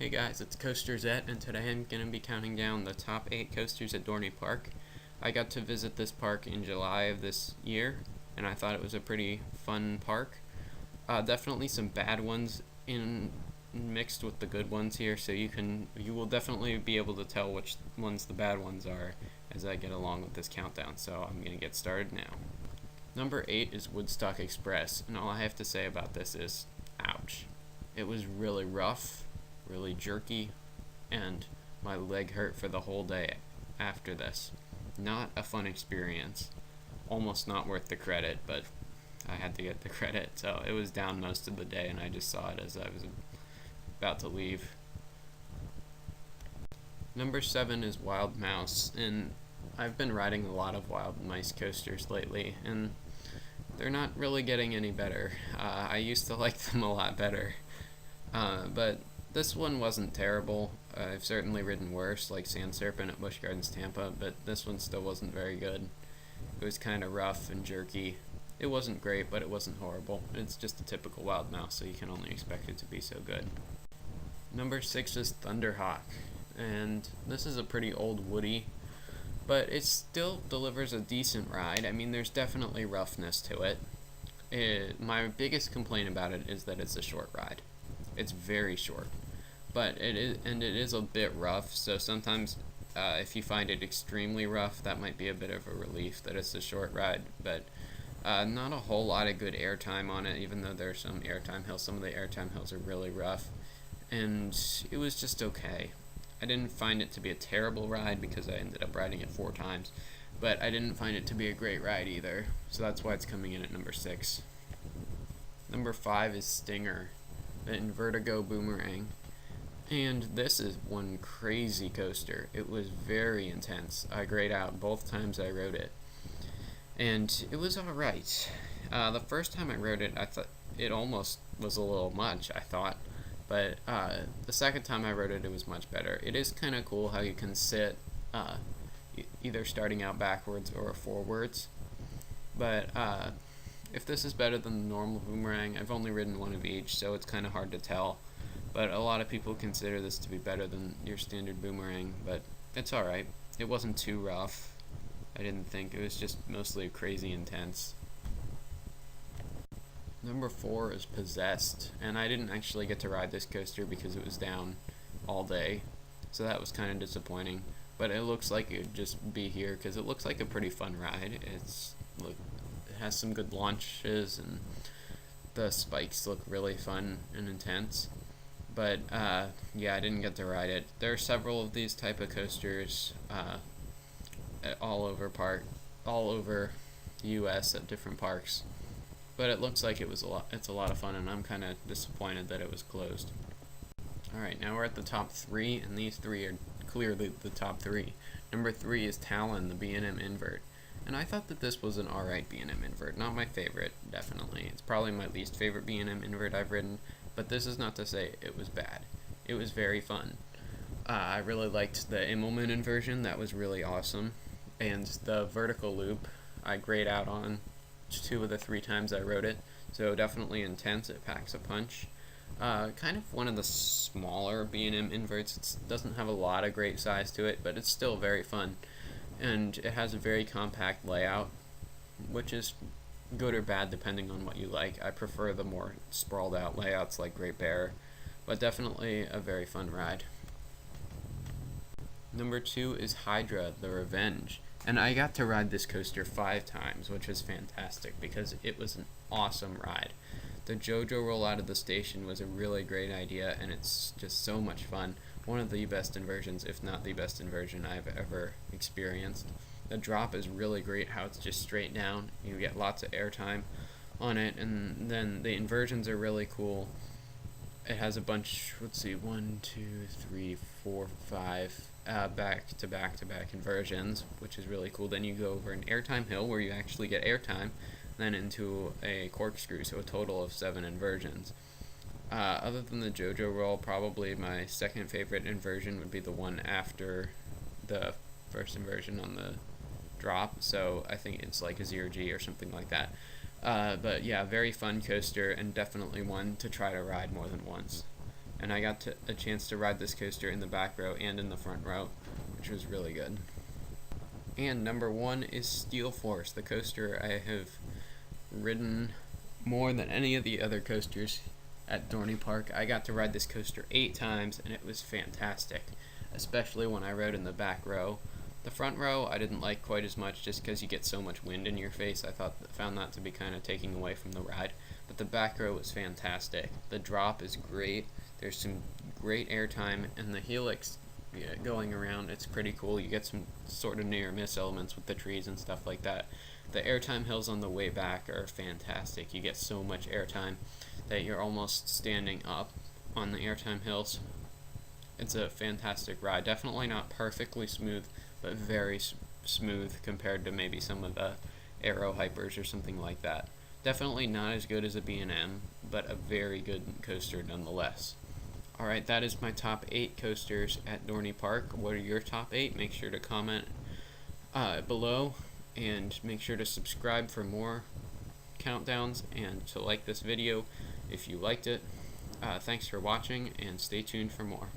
Hey guys, it's CoasterZet, and today I'm going to be counting down the top 8 coasters at Dorney Park. I got to visit this park in July of this year, and I thought it was a pretty fun park. Definitely some bad ones mixed with the good ones here, so you will definitely be able to tell which ones the bad ones are as I get along with this countdown, so I'm going to get started now. Number 8 is Woodstock Express, and all I have to say about this is, ouch. It was really rough, really jerky, and my leg hurt for the whole day after this. Not a fun experience. Almost not worth the credit, but I had to get the credit, so it was down most of the day, and I just saw it as I was about to leave. Number 7 is Wild Mouse, and I've been riding a lot of Wild Mice coasters lately, and they're not really getting any better. I used to like them a lot better, but this one wasn't terrible. I've certainly ridden worse, like Sand Serpent at Busch Gardens Tampa, but this one still wasn't very good. It was kind of rough and jerky. It wasn't great, but it wasn't horrible. It's just a typical Wild Mouse, so you can only expect it to be so good. Number 6 is Thunderhawk, and this is a pretty old Woody, but it still delivers a decent ride. I mean, there's definitely roughness to it. My biggest complaint about it is that it's a short ride. It's very short, but it is a bit rough, so sometimes if you find it extremely rough, that might be a bit of a relief that it's a short ride, but not a whole lot of good airtime on it, even though there's some airtime hills. Some of the airtime hills are really rough, and it was just okay. I didn't find it to be a terrible ride because I ended up riding it 4 times, but I didn't find it to be a great ride either, so that's why it's coming in at number 6. Number 5 is Stinger, the Invertigo Boomerang, and this is one crazy coaster. It was very intense. I grayed out both times I rode it, and it was alright. The first time I rode it, I thought it almost was a little much, I thought, but the second time I rode it, it was much better. It is kind of cool how you can sit either starting out backwards or forwards, but if this is better than the normal Boomerang, I've only ridden one of each, so it's kind of hard to tell. But a lot of people consider this to be better than your standard Boomerang, but it's alright. It wasn't too rough, I didn't think. It was just mostly crazy intense. Number 4 is Possessed, and I didn't actually get to ride this coaster because it was down all day, so that was kind of disappointing. But it looks like it would just be here because it looks like a pretty fun ride. It has some good launches, and the spikes look really fun and intense. But yeah, I didn't get to ride it. There are several of these type of coasters all over the U.S. at different parks, but it looks like it's a lot of fun, and I'm kind of disappointed that it was closed. Alright, now we're at the top 3, and these 3 are clearly the top 3. Number 3 is Talon, the B&M invert. And I thought that this was an alright B&M invert. Not my favorite, definitely. It's probably my least favorite B&M invert I've ridden, but this is not to say it was bad. It was very fun. I really liked the Immelman inversion. That was really awesome. And the vertical loop I grayed out on 2 of the 3 times I rode it, so definitely intense. It packs a punch. Kind of one of the smaller B&M inverts. It doesn't have a lot of great size to it, but it's still very fun. And it has a very compact layout, which is good or bad depending on what you like. I prefer the more sprawled out layouts like Great Bear, but definitely a very fun ride. Number 2 is Hydra The Revenge, and I got to ride this coaster 5 times, which was fantastic because it was an awesome ride. The JoJo roll out of the station was a really great idea, and it's just so much fun. One of the best inversions, if not the best inversion I've ever experienced. The drop is really great, how it's just straight down. You get lots of airtime on it, and then the inversions are really cool. It has a bunch, 1, 2, 3, 4, 5 back-to-back inversions, which is really cool. Then you go over an airtime hill where you actually get airtime, then into a corkscrew, so a total of 7 inversions. Other than the JoJo roll, probably my second favorite inversion would be the one after the first inversion on the drop, so I think it's like a 0G or something like that. But yeah, very fun coaster, and definitely one to try to ride more than once. and I got a chance to ride this coaster in the back row and in the front row, which was really good. And number 1 is Steel Force, the coaster I have ridden more than any of the other coasters at Dorney Park. I got to ride this coaster 8 times, and it was fantastic, especially when I rode in the back row. The front row I didn't like quite as much just because you get so much wind in your face. I found that to be kind of taking away from the ride, but the back row was fantastic. The drop is great. There's some great airtime, and the helix going around, it's pretty cool. You get some sort of near miss elements with the trees and stuff like that. The airtime hills on the way back are fantastic. You get so much airtime that you're almost standing up on the airtime hills. It's a fantastic ride. Definitely not perfectly smooth, but very smooth compared to maybe some of the Aero Hypers or something like that. Definitely not as good as a B&M, but a very good coaster nonetheless. Alright, that is my top 8 coasters at Dorney Park. What are your top 8? Make sure to comment below, and make sure to subscribe for more countdowns, and to like this video if you liked it. Thanks for watching, and stay tuned for more.